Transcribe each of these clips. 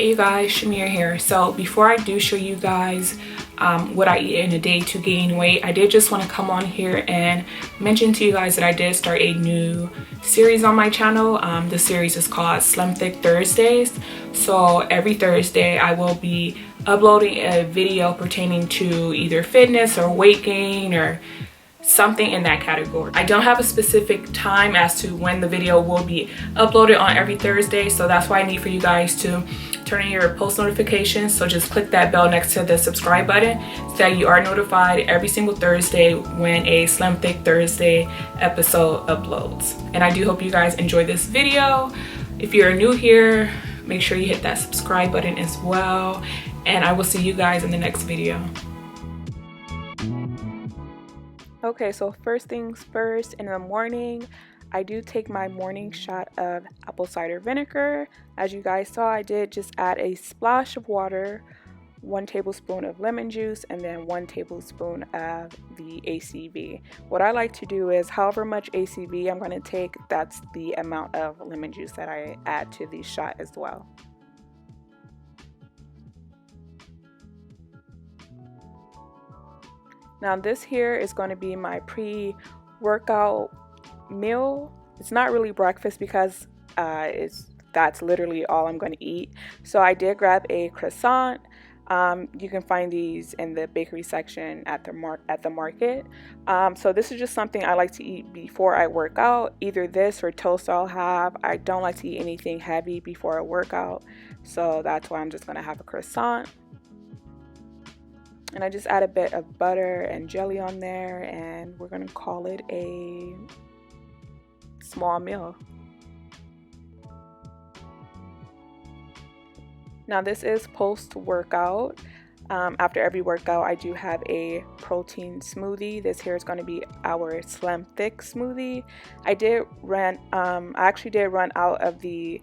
Hey you guys, Shamir here. So before I do show you guys what I eat in a day to gain weight, I did just want to come on here and mention to you guys that I did start a new series on my channel. The series is called Slim Thick Thursdays. So every Thursday I will be uploading a video pertaining to either fitness or weight gain or something in that category. I don't have a specific time as to when the video will be uploaded on every Thursday, so that's why I need for you guys to turn on your post notifications. So just click that bell next to the subscribe button so that you are notified every single Thursday when a Slim Thick Thursday episode uploads. And I do hope you guys enjoy this video. If you're new here, make sure you hit that subscribe button as well, and I will see you guys in the next video. Okay, so first things first, in the morning, I do take my morning shot of apple cider vinegar. As you guys saw, I did just add a splash of water, 1 tablespoon of lemon juice, and then 1 tablespoon of the ACV. What I like to do is however much ACV I'm going to take, that's the amount of lemon juice that I add to the shot as well. Now this here is going to be my pre-workout meal. It's not really breakfast because that's literally all I'm going to eat. So I did grab a croissant. You can find these in the bakery section at the market. So this is just something I like to eat before I work out. Either this or toast I'll have. I don't like to eat anything heavy before a workout, so that's why I'm just going to have a croissant. And I just add a bit of butter and jelly on there, and we're going to call it a small meal. Now this is post-workout. After every workout, I do have a protein smoothie. This here is going to be our Slim Thick smoothie. I actually did run out of the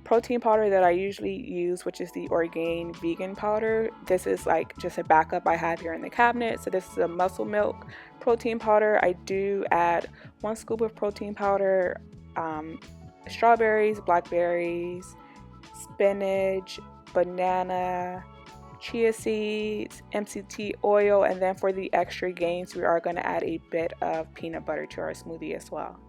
protein powder that I usually use, which is the Orgain vegan powder. This is like just a backup I have here in the cabinet. So this is a Muscle Milk protein powder. I do add 1 scoop of protein powder, strawberries, blackberries, spinach, banana, chia seeds, MCT oil, and then for the extra gains we are going to add a bit of peanut butter to our smoothie as well.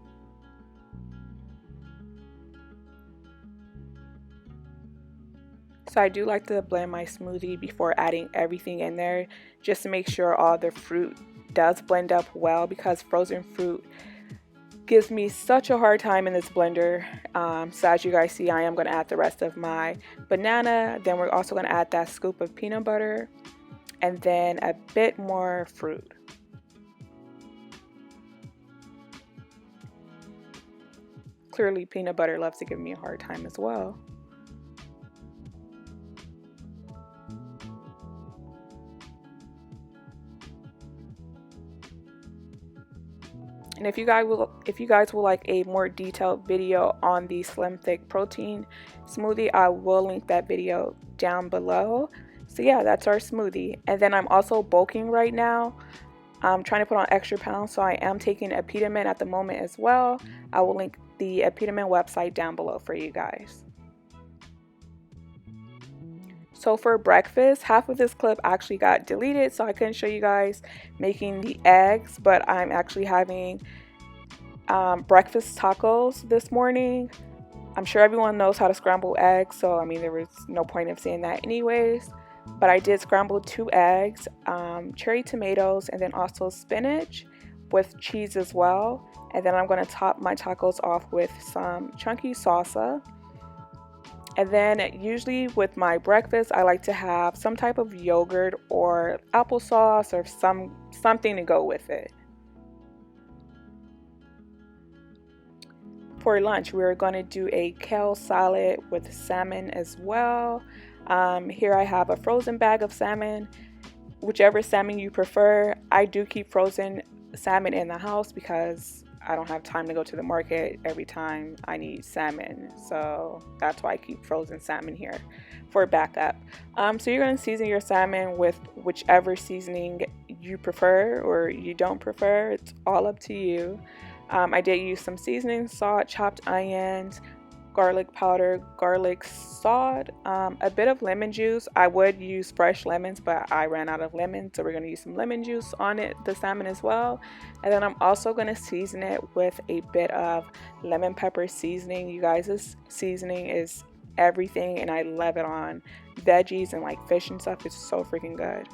So I do like to blend my smoothie before adding everything in there, just to make sure all the fruit does blend up well, because frozen fruit gives me such a hard time in this blender. So as you guys see, I am going to add the rest of my banana. Then we're also going to add that scoop of peanut butter and then a bit more fruit. Clearly peanut butter loves to give me a hard time as well. And if you guys will like a more detailed video on the Slim Thick protein smoothie, I will link that video down below. So yeah, that's our smoothie. And then I'm also bulking right now. I'm trying to put on extra pounds, so I am taking Epitamen at the moment as well. I will link the Epitamen website down below for you guys. So for breakfast, half of this clip actually got deleted, so I couldn't show you guys making the eggs, but I'm actually having breakfast tacos this morning. I'm sure everyone knows how to scramble eggs, so I mean there was no point of saying that anyways. But I did scramble 2 eggs, cherry tomatoes, and then also spinach with cheese as well. And then I'm going to top my tacos off with some chunky salsa. And then usually with my breakfast, I like to have some type of yogurt or applesauce or something to go with it. For lunch, we're going to do a kale salad with salmon as well. Here I have a frozen bag of salmon, whichever salmon you prefer. I do keep frozen salmon in the house because I don't have time to go to the market every time I need salmon, so that's why I keep frozen salmon here for backup. So you're going to season your salmon with whichever seasoning you prefer or you don't prefer. It's all up to you. I did use some seasoning, salt, chopped onions, garlic powder, garlic salt, a bit of lemon juice. I would use fresh lemons, but I ran out of lemons, so we're going to use some lemon juice on it, the salmon as well. And then I'm also going to season it with a bit of lemon pepper seasoning. You guys, this seasoning is everything, and I love it on veggies and like fish and stuff. It's so freaking good.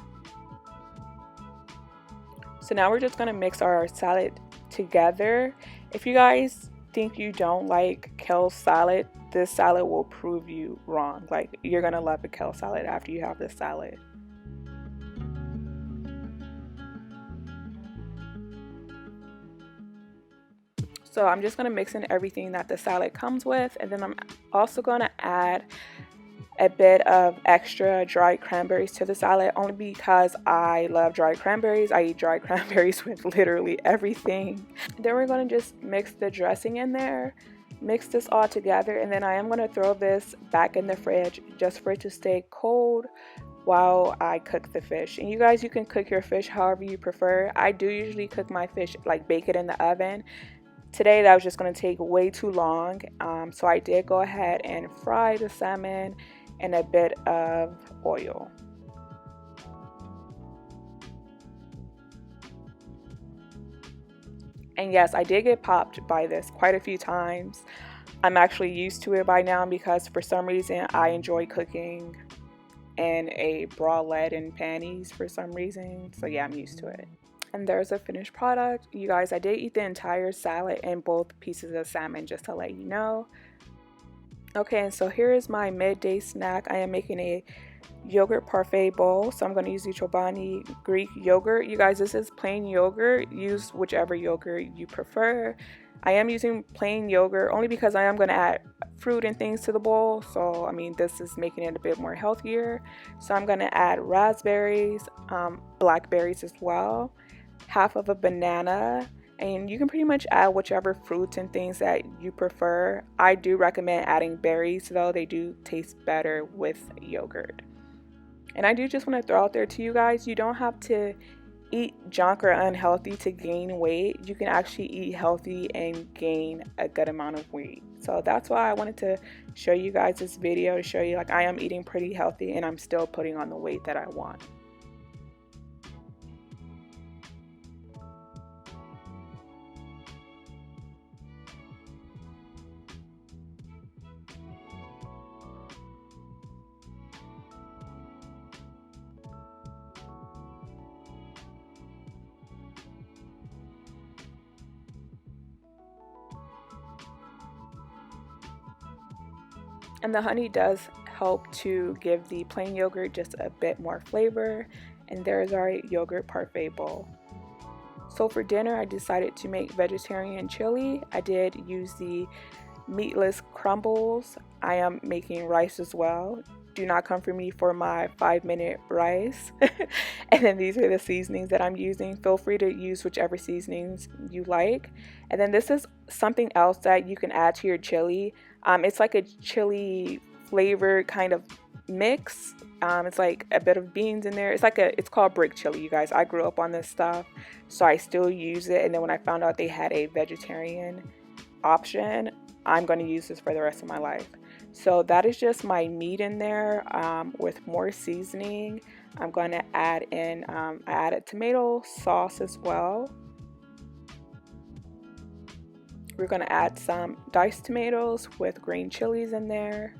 So now we're just going to mix our salad together. If you guys think you don't like kale salad, this salad will prove you wrong. Like, you're gonna love a kale salad after you have this salad. So I'm just gonna mix in everything that the salad comes with, and then I'm also gonna add a bit of extra dried cranberries to the salad, only because I love dried cranberries. I eat dried cranberries with literally everything. Then we're going to just mix the dressing in there, mix this all together, and then I am going to throw this back in the fridge just for it to stay cold while I cook the fish. And you guys, you can cook your fish however you prefer. I do usually cook my fish, like bake it in the oven. Today that was just going to take way too long, so I did go ahead and fry the salmon in a bit of oil. And yes, I did get popped by this quite a few times. I'm actually used to it by now because for some reason I enjoy cooking in a bralette and panties for some reason. So yeah, I'm used to it. And there's a finished product. You guys, I did eat the entire salad and both pieces of salmon, just to let you know. Okay, and so here is my midday snack. I am making a yogurt parfait bowl. So I'm going to use the Chobani Greek yogurt. You guys, this is plain yogurt. Use whichever yogurt you prefer. I am using plain yogurt only because I am going to add fruit and things to the bowl. So, I mean, this is making it a bit more healthier. So I'm going to add raspberries, blackberries as well, half of a banana, and you can pretty much add whichever fruits and things that you prefer. I do recommend adding berries though, they do taste better with yogurt. And I do just want to throw out there to you guys, you don't have to eat junk or unhealthy to gain weight. You can actually eat healthy and gain a good amount of weight. So that's why I wanted to show you guys this video, to show you like I am eating pretty healthy and I'm still putting on the weight that I want. And the honey does help to give the plain yogurt just a bit more flavor. And there's our yogurt parfait bowl. So for dinner, I decided to make vegetarian chili. I did use the meatless crumbles. I am making rice as well. Do not come for me for my 5-minute rice. And then these are the seasonings that I'm using. Feel free to use whichever seasonings you like. And then this is something else that you can add to your chili. It's like a chili flavored kind of mix. It's like a bit of beans in there. It's called brick chili, you guys. I grew up on this stuff, so I still use it. And then when I found out they had a vegetarian option, I'm going to use this for the rest of my life. So that is just my meat in there with more seasoning. I'm going to add in, I added tomato sauce as well. We're going to add some diced tomatoes with green chilies in there.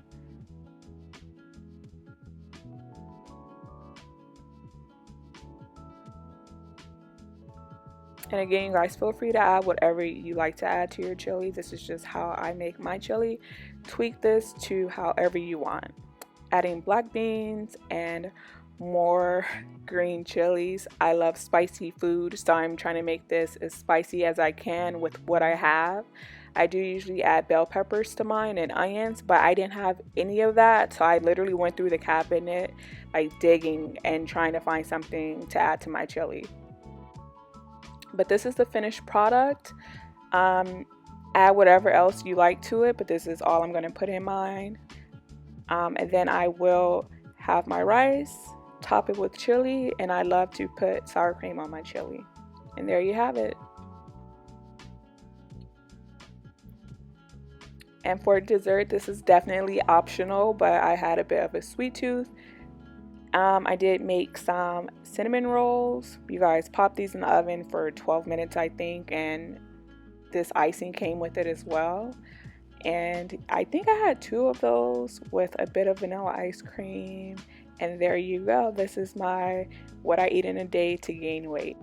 And again, you guys, feel free to add whatever you like to add to your chili. This is just how I make my chili. Tweak this to however you want. Adding black beans and more green chilies. I love spicy food, so I'm trying to make this as spicy as I can with what I have. I do usually add bell peppers to mine and onions, but I didn't have any of that, so I literally went through the cabinet like digging and trying to find something to add to my chili. But this is the finished product. Add whatever else you like to it, but this is all I'm going to put in mine. And then I will have my rice, top it with chili, and I love to put sour cream on my chili. And there you have it. And for dessert, this is definitely optional, but I had a bit of a sweet tooth. I did make some cinnamon rolls. You guys, pop these in the oven for 12 minutes, I think, and this icing came with it as well. And I think I had 2 of those with a bit of vanilla ice cream. And there you go. This is my what I eat in a day to gain weight.